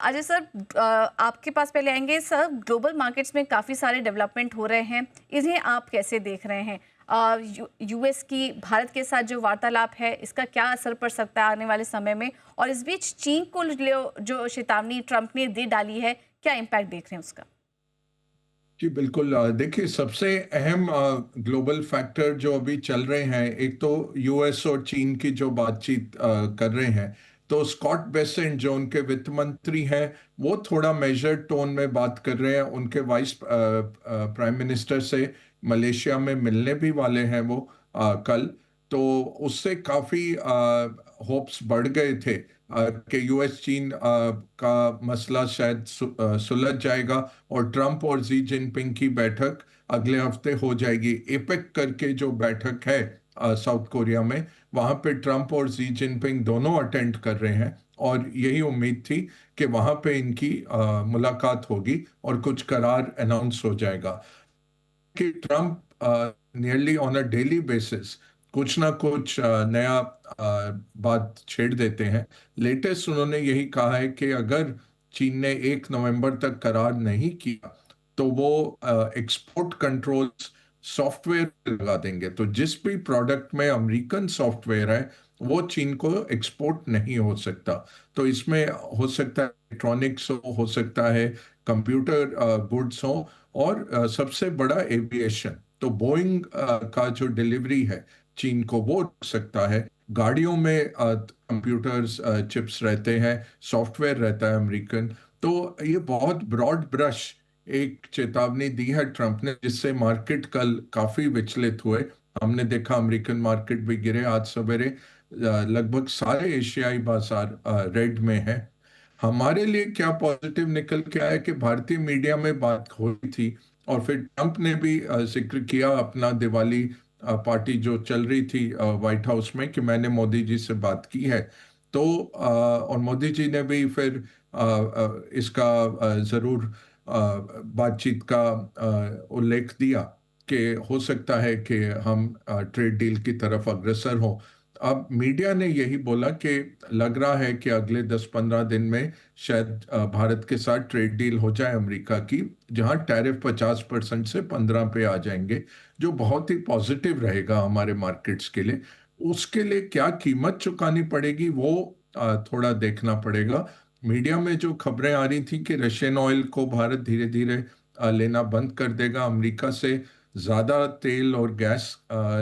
Ajay sir, आपके पास पहले आएंगे सर। ग्लोबल मार्केट्स में काफ़ी सारे डेवलपमेंट हो रहे हैं, इन्हें आप कैसे देख रहे हैं? यूएस की भारत के साथ जो वार्तालाप है, इसका क्या असर पड़ सकता है आने वाले समय में? और इस बीच चीन को जो चेतावनी ट्रंप ने दे डाली है, क्या इम्पैक्ट देख रहे हैं उसका? जी बिल्कुल। देखिए, सबसे अहम ग्लोबल फैक्टर जो अभी चल रहे हैं, एक तो यूएस और चीन की जो बातचीत कर रहे हैं। तो स्कॉट बेसेंट जो उनके वित्त मंत्री हैं, वो थोड़ा मेजर्ड टोन में बात कर रहे हैं। उनके वाइस प्राइम मिनिस्टर से मलेशिया में मिलने भी वाले हैं वो कल। तो उससे काफ़ी होप्स बढ़ गए थे कि यूएस चीन का मसला शायद सुलझ जाएगा और ट्रंप और जी जिनपिंग की बैठक अगले हफ्ते हो जाएगी। एपेक करके जो बैठक है साउथ कोरिया में, वहां पे ट्रंप और जी जिनपिंग दोनों अटेंड कर रहे हैं। और यही उम्मीद थी कि वहां पे इनकी मुलाकात होगी और कुछ करार अनाउंस हो जाएगा कि Trump nearly on a daily basis कुछ ना कुछ नया बात छेड़ देते हैं। लेटेस्ट उन्होंने यही कहा है कि अगर चीन ने 1 नवंबर तक करार नहीं किया तो वो एक्सपोर्ट कंट्रोल्स सॉफ्टवेयर लगा देंगे। तो जिस भी प्रोडक्ट में अमेरिकन सॉफ्टवेयर है वो चीन को एक्सपोर्ट नहीं हो सकता। तो इसमें हो सकता है इलेक्ट्रॉनिक्स हो सकता है कंप्यूटर गुड्स हो, और सबसे बड़ा एविएशन। तो बोइंग का जो डिलीवरी है चीन को वो रुक सकता है। गाड़ियों में कंप्यूटर्स चिप्स रहते हैं, सॉफ्टवेयर रहता है अमेरिकन। तो ये बहुत ब्रॉड ब्रश एक चेतावनी दी है ट्रंप ने, जिससे मार्केट कल काफी विचलित हुए। हमने देखा अमेरिकन मार्केट भी गिरे आज सवेरे। लगभग सारे एशियाई बाजार रेड में है। हमारे लिए क्या पॉजिटिव निकल के आया कि भारतीय मीडिया में बात हुई थी और फिर ट्रंप ने भी जिक्र किया अपना दिवाली पार्टी जो चल रही थी व्हाइट हाउस में, कि मैंने मोदी जी से बात की है। तो और मोदी जी ने भी फिर इसका जरूर बातचीत का उल्लेख दिया कि हो सकता है कि हम ट्रेड डील की तरफ अग्रसर हों। अब मीडिया ने यही बोला कि लग रहा है कि अगले 10-15 दिन में शायद भारत के साथ ट्रेड डील हो जाए अमेरिका की, जहां टैरिफ 50% से 15 पे आ जाएंगे, जो बहुत ही पॉजिटिव रहेगा हमारे मार्केट्स के लिए। उसके लिए क्या कीमत चुकानी पड़ेगी वो थोड़ा देखना पड़ेगा। मीडिया में जो खबरें आ रही थी कि रशियन ऑयल को भारत धीरे धीरे लेना बंद कर देगा, अमेरिका से ज़्यादा तेल और गैस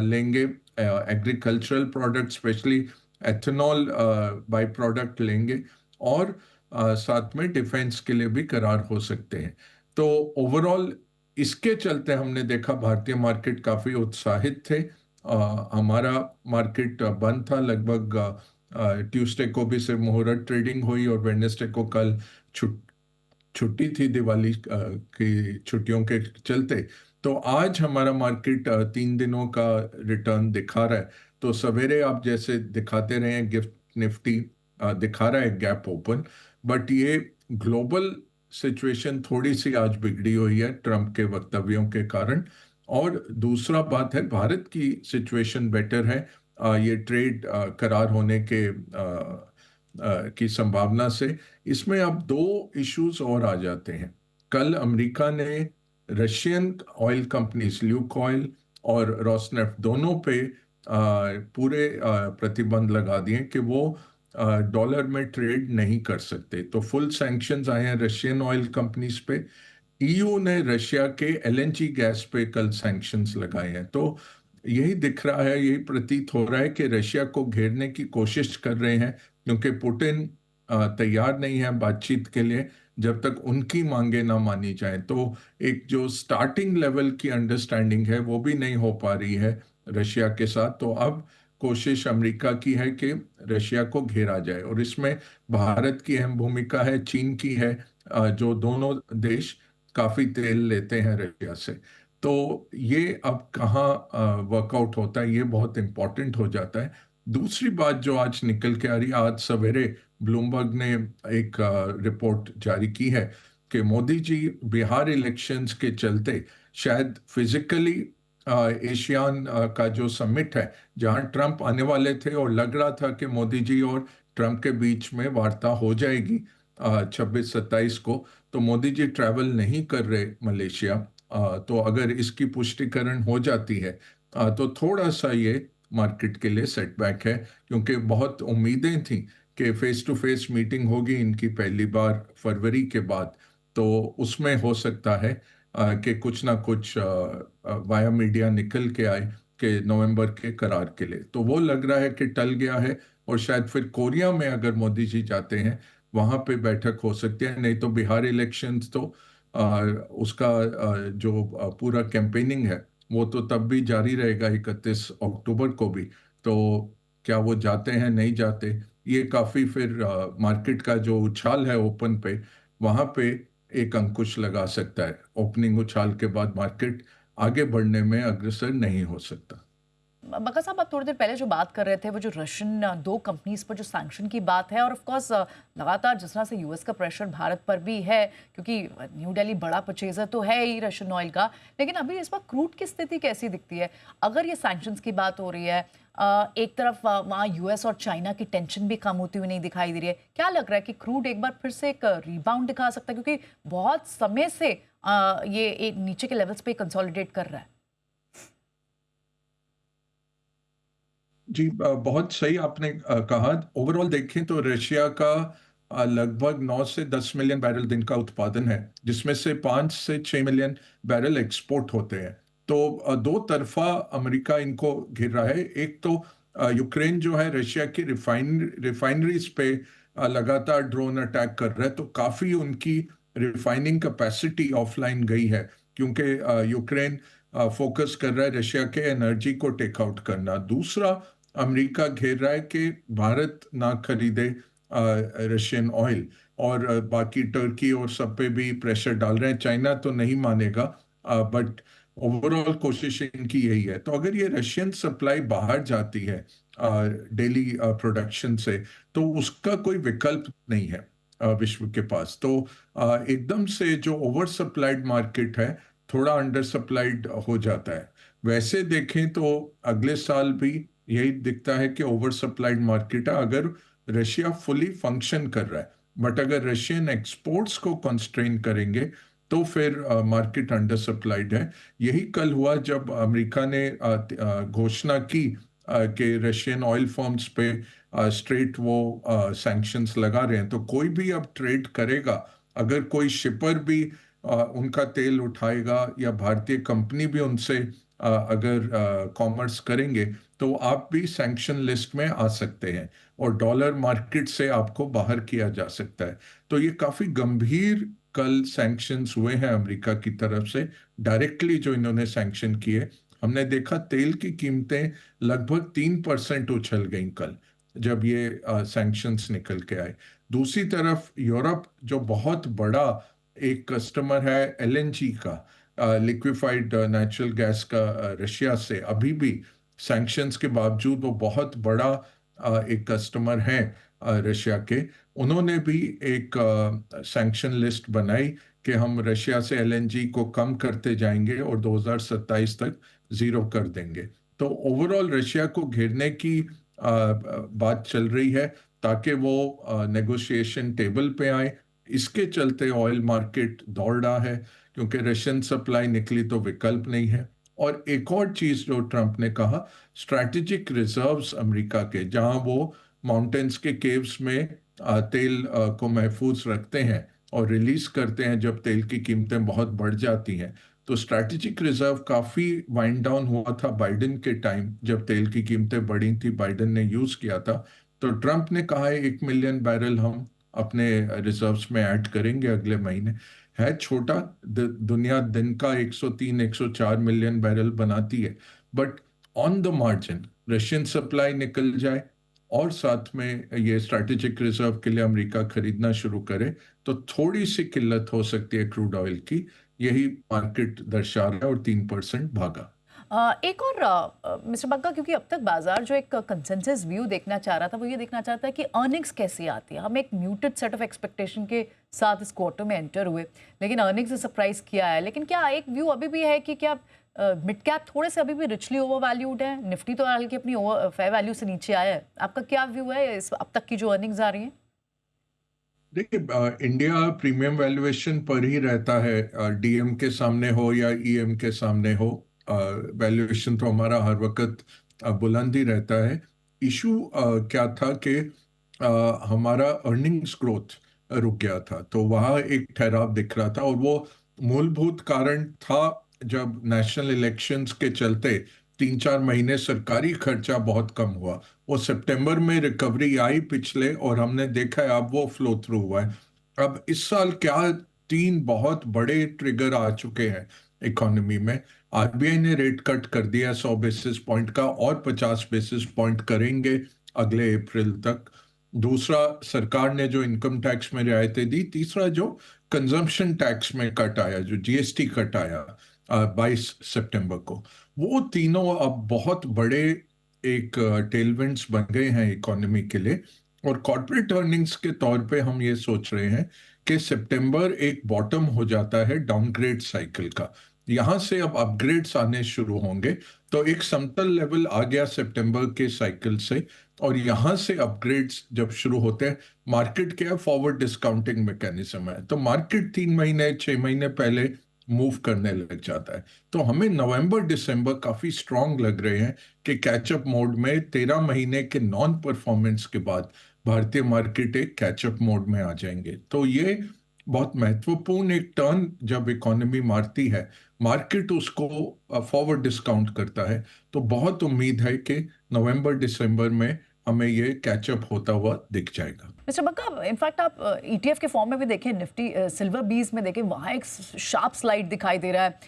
लेंगे, agricultural product specially ethanol by product लेंगे, और साथ में डिफेंस के लिए भी करार हो सकते हैं। तो ओवरऑल इसके चलते हमने देखा भारतीय मार्केट काफी उत्साहित थे। हमारा मार्केट बंद था लगभग। ट्यूसडे को भी सिर्फ मुहूर्त ट्रेडिंग हुई और वेडनेसडे को कल छुट्टी थी दिवाली की छुट्टियों के चलते। तो आज हमारा मार्केट 3 दिनों का रिटर्न दिखा रहा है। तो सवेरे आप जैसे दिखाते रहे हैं, गिफ्ट निफ्टी दिखा रहा है गैप ओपन। बट ये ग्लोबल सिचुएशन थोड़ी सी आज बिगड़ी हुई है ट्रंप के वक्तव्यों के कारण। और दूसरा बात है, भारत की सिचुएशन बेटर है ये ट्रेड करार होने के की संभावना से। इसमें अब दो इश्यूज और आ जाते हैं। कल अमेरिका ने Russian oil companies Luke oil और रोसनेफ्ट दोनों पे पूरे प्रतिबंध लगा दिए कि वो डॉलर में ट्रेड नहीं कर सकते। तो फुल सैंक्शंस आए हैं रशियन ऑयल कंपनीज पे। ईयू ने रशिया के एलएनजी गैस पे कल सैंक्शंस लगाए हैं। तो यही दिख रहा है, यही प्रतीत हो रहा है कि रशिया को घेरने की कोशिश कर रहे हैं, क्योंकि पुतिन तैयार नहीं है बातचीत के लिए जब तक उनकी मांगे ना मानी जाए। तो एक जो स्टार्टिंग लेवल की अंडरस्टैंडिंग है वो भी नहीं हो पा रही है रशिया के साथ। तो अब कोशिश अमेरिका की है कि रशिया को घेरा जाए, और इसमें भारत की अहम भूमिका है, चीन की है, जो दोनों देश काफी तेल लेते हैं रशिया से। तो ये अब कहाँ वर्कआउट होता है, ये बहुत इंपॉर्टेंट हो जाता है। दूसरी बात जो आज निकल के आ रही है, आज सवेरे ब्लूमबर्ग ने एक रिपोर्ट जारी की है कि मोदी जी बिहार इलेक्शंस के चलते शायद फिजिकली एशियान का जो समिट है जहां ट्रंप आने वाले थे और लग रहा था कि मोदी जी और ट्रंप के बीच में वार्ता हो जाएगी, 26-27 को, तो मोदी जी ट्रैवल नहीं कर रहे मलेशिया। तो अगर इसकी पुष्टिकरण हो जाती है तो थोड़ा सा ये मार्केट के लिए सेटबैक है, क्योंकि बहुत उम्मीदें थी कि फेस टू फेस मीटिंग होगी इनकी पहली बार फरवरी के बाद। तो उसमें हो सकता है कि कुछ ना कुछ वाया मीडिया निकल के आए कि नवंबर के करार के लिए, तो वो लग रहा है कि टल गया है। और शायद फिर कोरिया में अगर मोदी जी जाते हैं वहां पे बैठक हो सकती है, नहीं तो बिहार इलेक्शंस तो उसका जो पूरा कैंपेनिंग है वो तो तब भी जारी रहेगा 31 अक्टूबर को भी। तो क्या वो जाते हैं नहीं जाते, ये काफी फिर मार्केट का जो उछाल है ओपन पे, वहां पे एक अंकुश लगा सकता है। ओपनिंग उछाल के बाद मार्केट आगे बढ़ने में अग्रसर नहीं हो सकता। बका साहब, आप थोड़ी देर पहले जो बात कर रहे थे वो जो रशियन दो कंपनीज पर जो सैंक्शन की बात है, और ऑफ कोर्स लगातार जिस तरह से यूएस का प्रेशर भारत पर भी है, क्योंकि न्यू दिल्ली बड़ा परचेजर तो है ही रशियन ऑयल का, लेकिन अभी इस वक्त क्रूड की स्थिति कैसी दिखती है? अगर ये सैंक्शंस की बात हो रही है, एक तरफ वहाँ यूएस और चाइना की टेंशन भी कम होती हुई नहीं दिखाई दे रही है, क्या लग रहा है कि क्रूड एक बार फिर से एक रिबाउंड दिखा सकता है, क्योंकि बहुत समय से ये एक नीचे के लेवल्स पे कंसोलिडेट कर रहा है? जी, बहुत सही आपने कहा। ओवरऑल देखें तो रशिया का लगभग 9 से 10 मिलियन बैरल दिन का उत्पादन है, जिसमें से 5 से 6 मिलियन बैरल एक्सपोर्ट होते हैं। तो दो तरफा अमेरिका इनको घिर रहा है। एक तो यूक्रेन जो है रशिया की रिफाइनरीज पे लगातार ड्रोन अटैक कर रहा है, तो काफी उनकी रिफाइनिंग कैपेसिटी ऑफलाइन गई है, क्योंकि यूक्रेन फोकस कर रहा है रशिया के एनर्जी को टेक आउट करना। दूसरा, अमेरिका घेर रहा है कि भारत ना खरीदे रशियन ऑयल, और बाकी टर्की और सब पे भी प्रेशर डाल रहे हैं। चाइना तो नहीं मानेगा, बट ओवरऑल कोशिश इनकी यही है। तो अगर ये रशियन सप्लाई बाहर जाती है डेली प्रोडक्शन से, तो उसका कोई विकल्प नहीं है विश्व के पास। तो एकदम से जो ओवर सप्लाइड मार्केट है थोड़ा अंडर सप्लाइड हो जाता है। वैसे देखें तो अगले साल भी यही दिखता है कि ओवर सप्लाइड मार्केट है, अगर रशिया फुली फंक्शन कर रहा है। बट अगर रशियन एक्सपोर्ट्स को कंस्ट्रेन करेंगे तो फिर मार्केट अंडर सप्लाइड है। यही कल हुआ जब अमेरिका ने घोषणा की कि रशियन ऑयल फर्म्स पे स्ट्रेट वो सैंक्शंस लगा रहे हैं। तो कोई भी अब ट्रेड करेगा, अगर कोई शिपर भी उनका तेल उठाएगा या भारतीय कंपनी भी उनसे अगर कॉमर्स करेंगे, तो आप भी सैंक्शन लिस्ट में आ सकते हैं और डॉलर मार्केट से आपको बाहर किया जा सकता है। तो ये काफी गंभीर कल सैंक्शंस हुए हैं अमेरिका की तरफ से, डायरेक्टली जो इन्होंने सैंक्शन किए। हमने देखा तेल की कीमतें लगभग 3% उछल गईं कल, जब ये सैंक्शंस निकल के आए। दूसरी तरफ यूरोप जो बहुत बड़ा एक कस्टमर है एलएनजी का, लिक्विफाइड नेचुरल गैस का, रशिया से अभी भी सैंक्शंस के बावजूद वो बहुत बड़ा एक कस्टमर है रशिया के। उन्होंने भी एक सैंक्शन लिस्ट बनाई कि हम रशिया से एलएनजी को कम करते जाएंगे और 2027 तक जीरो कर देंगे। तो ओवरऑल रशिया को घेरने की बात चल रही है, ताकि वो नेगोशिएशन टेबल पे आए। इसके चलते ऑयल मार्केट दौड़ रहा है, क्योंकि रशियन सप्लाई निकली तो विकल्प नहीं है। और एक और चीज जो ट्रंप ने कहा, स्ट्रैटेजिक रिजर्व्स अमेरिका के, जहां वो माउंटेन्स के केव्स में तेल को महफूज रखते हैं और रिलीज करते हैं जब तेल की कीमतें बहुत बढ़ जाती हैं। तो स्ट्रैटेजिक रिजर्व काफी वाइंड डाउन हुआ था बाइडेन के टाइम, जब तेल की कीमतें बढ़ी थी, बाइडेन ने यूज किया था। तो ट्रंप ने कहा है 1 मिलियन बैरल हम अपने रिजर्व्स में ऐड करेंगे अगले महीने। है छोटा, दुनिया दिन का 103 104 मिलियन बैरल बनाती है, but on the margin Russian supply निकल जाए और साथ में ये स्ट्रैटेजिक रिजर्व के लिए अमेरिका खरीदना शुरू करे, तो थोड़ी सी किल्लत हो सकती है क्रूड ऑयल की। यही मार्केट दर्शा रहा है और 3% भागा। एक और मिस्टर बग्गा, क्योंकि अब तक बाजार जो एक कंसेंसस व्यू देखना चाह रहा था, वो ये देखना चाहता है कि अर्निंग्स कैसी आती है। हम एक म्यूटेड सेट ऑफ एक्सपेक्टेशन के साथ इस क्वार्टर में एंटर हुए, लेकिन अर्निंग्स ने सरप्राइज किया है। लेकिन क्या एक व्यू अभी भी है कि क्या मिड कैप थोड़े से अभी भी रिचली ओवर वैल्यूड है? निफ्टी तो हल्की अपनी फेयर वैल्यू से नीचे आया है। आपका क्या व्यू है इस अब तक की जो अर्निंग्स आ रही हैं? देखिए इंडिया प्रीमियम वैल्यूएशन पर ही रहता है, डीएम के सामने हो या ईएम के सामने हो। वैल्यूएशन तो हमारा हर वक्त बुलंद ही रहता है। इशू क्या था कि हमारा अर्निंग्स ग्रोथ रुक गया था, तो वहाँ एक ठहराव दिख रहा था, और वो मूलभूत कारण था जब नेशनल इलेक्शंस के चलते 3-4 महीने सरकारी खर्चा बहुत कम हुआ। वो सितंबर में रिकवरी आई पिछले, और हमने देखा है अब वो फ्लो थ्रू हुआ है। अब इस साल क्या 3 बहुत बड़े ट्रिगर आ चुके हैं इकोनॉमी में। आरबीआई ने रेट कट कर दिया 100 बेसिस पॉइंट का, और 50 बेसिस पॉइंट करेंगे अगले अप्रैल तक। दूसरा, सरकार ने जो इनकम टैक्स में रियायतें दी। तीसरा, जो कंजम्पशन टैक्स में कट आया, जो जीएसटी कट आया 22 सितंबर को। वो तीनों अब बहुत बड़े एक टेलविंड्स बन गए हैं इकोनॉमी के लिए। और कॉर्पोरेट अर्निंग्स के तौर पे हम ये सोच रहे हैं कि सितंबर एक बॉटम हो जाता है डाउनग्रेड साइकिल का। यहां से अब अपग्रेड्स आने शुरू होंगे। तो एक समतल लेवल आ गया सितंबर के साइकिल से, और यहां से अपग्रेड्स जब शुरू होते हैं, मार्केट क्या फॉरवर्ड डिस्काउंटिंग मैकेनिज्म है, तो मार्केट 3 महीने 6 महीने पहले मूव करने लग जाता है। तो हमें नवंबर दिसंबर काफी स्ट्रांग लग रहे हैं कि कैचअप मोड में 13 महीने के नॉन परफॉर्मेंस के बाद भारतीय मार्केट एक कैचअप मोड में आ जाएंगे। तो ये बहुत महत्वपूर्ण एक टर्न जब इकोनॉमी मारती है, मार्केट उसको फॉरवर्ड डिस्काउंट करता है। तो बहुत उम्मीद है कि नवंबर दिसंबर में हमें ये कैचअप होता हुआ दिख जाएगा। मिस्टर बक्का, इनफैक्ट आप ईटीएफ के फॉर्म में भी देखें, निफ्टी सिल्वर बीज में देखें, वहाँ एक शार्प स्लाइड दिखाई दे रहा है।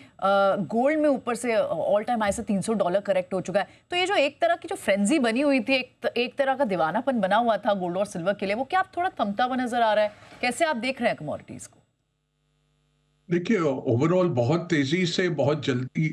गोल्ड में ऊपर से ऑल टाइम हाई से $300 करेक्ट हो चुका है। तो ये जो एक तरह की जो फ्रेंजी बनी हुई थी, एक तरह का दीवानापन बना हुआ था गोल्ड और सिल्वर के लिए, वो क्या आप थोड़ा थमता हुआ नजर आ रहा है? कैसे आप देख रहे हैं कमोडिटीज को? देखिए, ओवरऑल बहुत तेजी से बहुत जल्दी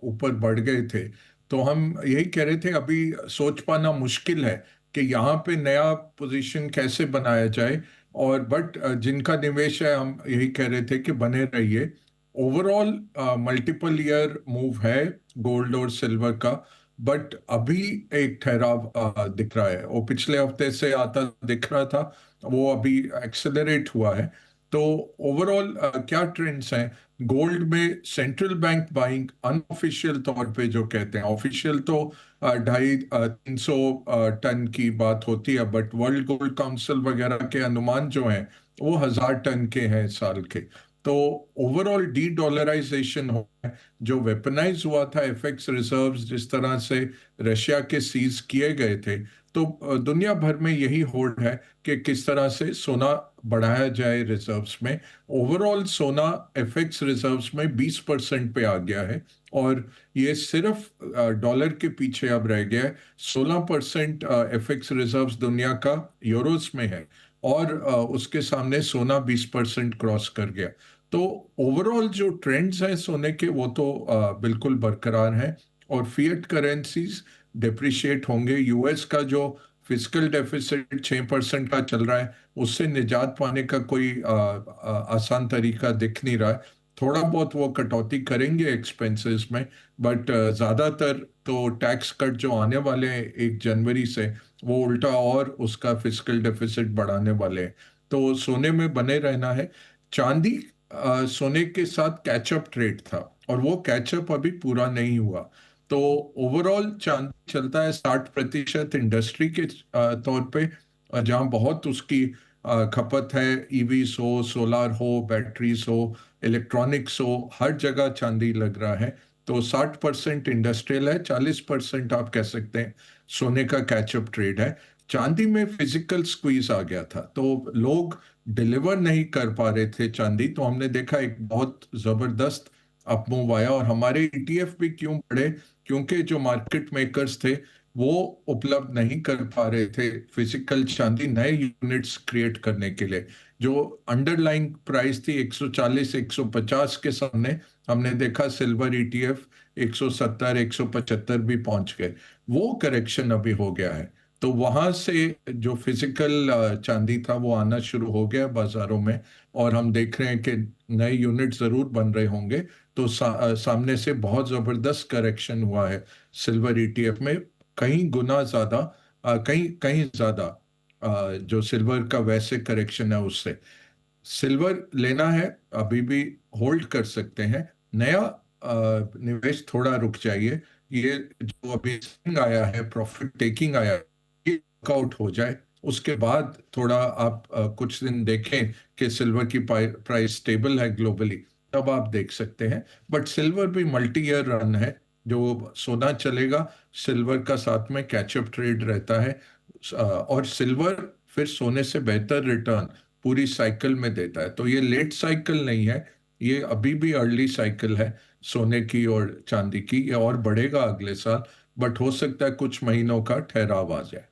ऊपर बढ़ गए थे। तो हम यही कह रहे थे, अभी सोच पाना मुश्किल है कि यहाँ पे नया पोजीशन कैसे बनाया जाए। और बट जिनका निवेश है, हम यही कह रहे थे कि बने रहिए। ओवरऑल मल्टीपल ईयर मूव है गोल्ड और सिल्वर का, बट अभी एक ठहराव दिख रहा है। वो पिछले हफ्ते से आता दिख रहा था, वो अभी एक्सेलरेट हुआ है। तो ओवरऑल क्या ट्रेंड्स हैं गोल्ड में? सेंट्रल बैंक बाइंग अनऑफिशियल तौर पे जो कहते हैं, ऑफिशियल तो 250-300 टन की बात होती है, बट वर्ल्ड गोल्ड काउंसिल वगैरह के अनुमान जो हैं वो 1000 टन के हैं साल के। तो ओवरऑल डी डॉलराइजेशन हो, जो वेपनाइज हुआ था एफएक्स रिजर्व्स जिस तरह से रशिया के सीज किए गए थे। तो दुनिया भर में यही होड़ है कि किस तरह से सोना बढ़ाया जाए रिजर्व्स में। ओवरऑल सोना एफएक्स रिजर्व्स में 20% पे आ गया है, और ये सिर्फ डॉलर के पीछे अब रह गया है। 16% एफएक्स रिजर्व्स दुनिया का यूरोस में है, और उसके सामने सोना 20% क्रॉस कर गया। तो ओवरऑल जो ट्रेंड्स हैं सोने के, वो तो बिल्कुल बरकरार हैं। और फिएट करेंसीज डिप्रिशिएट होंगे। यूएस का जो फिजिकल डेफिसिट 6% का चल रहा है, उससे निजात पाने का कोई आसान तरीका दिख नहीं रहा है। थोड़ा बहुत वो कटौती करेंगे एक्सपेंसेस में, बट ज्यादातर तो टैक्स कट जो आने वाले हैं 1 जनवरी से, वो उल्टा और उसका फिजिकल डेफिसिट बढ़ाने वाले हैं। तो सोने में बने रहना है। चांदी सोने के साथ कैचअप ट्रेड था, और वो कैचअप अभी पूरा नहीं हुआ। तो ओवरऑल चांदी चलता है 60% इंडस्ट्री के तौर पे, जहां बहुत उसकी खपत है। ईवीज हो, सोलार हो, बैटरीज हो, इलेक्ट्रॉनिक्स हो, हर जगह चांदी लग रहा है। तो 60% इंडस्ट्रियल है, 40% आप कह सकते हैं सोने का कैचअप ट्रेड है। चांदी में फिजिकल स्क्वीज आ गया था, तो लोग डिलीवर नहीं कर पा रहे थे चांदी। तो हमने देखा एक बहुत जबरदस्त अपमूव आया। और हमारे ईटीएफ भी क्यों बढ़े? क्योंकि जो मार्केट मेकर्स थे वो उपलब्ध नहीं कर पा रहे थे फिजिकल चांदी नए यूनिट्स क्रिएट करने के लिए। जो अंडरलाइंग प्राइस थी 140 150 के सामने, हमने देखा सिल्वर ईटीएफ 170 175 भी पहुंच गए। वो करेक्शन अभी हो गया है। तो वहां से जो फिजिकल चांदी था वो आना शुरू हो गया बाजारों में, और हम देख रहे हैं कि नए यूनिट जरूर बन रहे होंगे। तो सामने से बहुत जबरदस्त करेक्शन हुआ है सिल्वर ईटीएफ में, कहीं गुना ज्यादा, कहीं कहीं ज्यादा जो सिल्वर का वैसे करेक्शन है उससे। सिल्वर लेना है अभी भी होल्ड कर सकते हैं। नया निवेश थोड़ा रुक जाइए। ये जो अभी swing आया है, प्रॉफिट टेकिंग आया है, ये वर्कआउट हो जाए उसके बाद थोड़ा आप कुछ दिन देखें कि सिल्वर की प्राइस स्टेबल है ग्लोबली, तब आप देख सकते हैं। बट सिल्वर भी मल्टी ईयर रन है। जो सोना चलेगा, सिल्वर का साथ में कैचअप ट्रेड रहता है। और सिल्वर फिर सोने से बेहतर रिटर्न पूरी साइकिल में देता है। तो ये लेट साइकिल नहीं है, ये अभी भी अर्ली साइकिल है सोने की और चांदी की। ये और बढ़ेगा अगले साल, बट हो सकता है कुछ महीनों का ठहराव आ जाए।